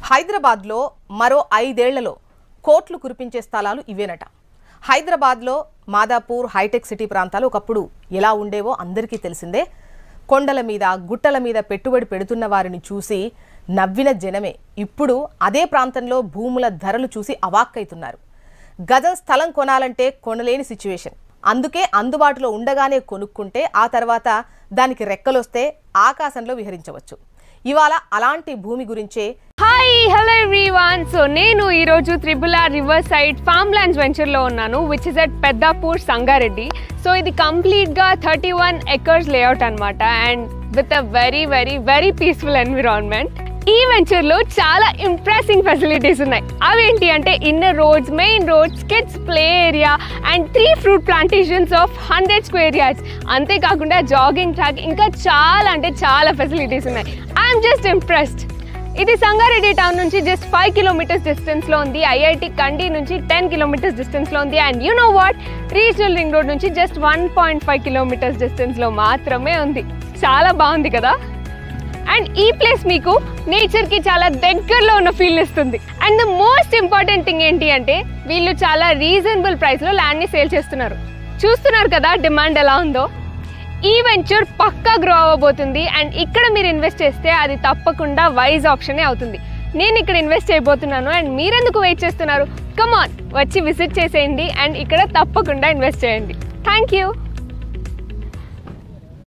హైదరాబాద్లో మరో 5 ఏళ్లలో కోట్లు కురిపించే స్థలాలు ఇవేనట. హైదరాబాద్లో మాదాపూర్, హైటెక్ సిటీ ప్రాంతాలు ఒకప్పుడు ఎలా ఉండేవో అందరికీ తెలిసిందే. కొండల మీద, గుట్టల మీద పెట్టుబడి పెడుతున్న వారిని చూసి నవ్విన జనమే ఇప్పుడు అదే ప్రాంతంలో భూముల ధరలు చూసి అవాక్కైతున్నారు. గజం స్థలం కొనాలంటే కొనలేని సిచ్యువేషన్. అందుకే అందుబాటులో ఉండగానే కొనుక్కుంటే ఆ తర్వాత దానికి రెక్కలొస్తే ఆకాశంలో విహరించవచ్చు. ఇవాళ అలాంటి భూమి గురించే. Hi, hello everyone. సో నేను ఈరోజు triple R river side farm lands వెంచర్లో ఉన్నాను, which is at Peddapur, Sangareddy. So ఇది కంప్లీట్గా 31 acres లేఅవుట్ అనమాట, and with a very very very peaceful environment. ఈ వెంచర్లో చాలా ఇంప్రెసింగ్ ఫెసిలిటీస్ ఉన్నాయి. అవేంటి అంటే inner roads, main roads, kids play area and 3 fruit plantations of 100 square yards. అంతేకాకుండా జాగింగ్ ట్రాక్, ఇంకా చాలా అంటే చాలా ఫెసిలిటీస్ ఉన్నాయి. I'm just impressed. ఇది సంగారెడ్డి టౌన్ నుంచి జస్ట్ 5 kilometers డిస్టెన్స్లో ఉంది. ఐఐటి కండి నుంచి 10 kilometers డిస్టెన్స్లో ఉంది. And you know what, regional ring road నుంచి జస్ట్ 1.5 kilometers డిస్టెన్స్లో మాత్రమే ఉంది. చాలా బాగుంది కదా. అండ్ ఈ ప్లేస్ మీకు నేచర్కి చాలా దగ్గరలో ఉన్న ఫీల్ ఇస్తుంది. And the most important thing ఏంటి అంటే వీళ్ళు చాలా రీజనబుల్ ప్రైస్లో ల్యాండ్ని సేల్ చేస్తున్నారు. చూస్తున్నారు కదా డిమాండ్ ఎలా ఉందో. ఈ వెంచర్ పక్కా గ్రో అవ్వబోతుంది. అండ్ ఇక్కడ మీరు ఇన్వెస్ట్ చేస్తే అది తప్పకుండా వైజ్ ఆప్షనే అవుతుంది. నేను ఇక్కడ ఇన్వెస్ట్ చేయబోతున్నాను. అండ్ మీరెందుకు వెయిట్ చేస్తున్నారు? కమాన్, వచ్చి విజిట్ చేసేయండి అండ్ ఇక్కడ తప్పకుండా ఇన్వెస్ట్ చేయండి. Thank you.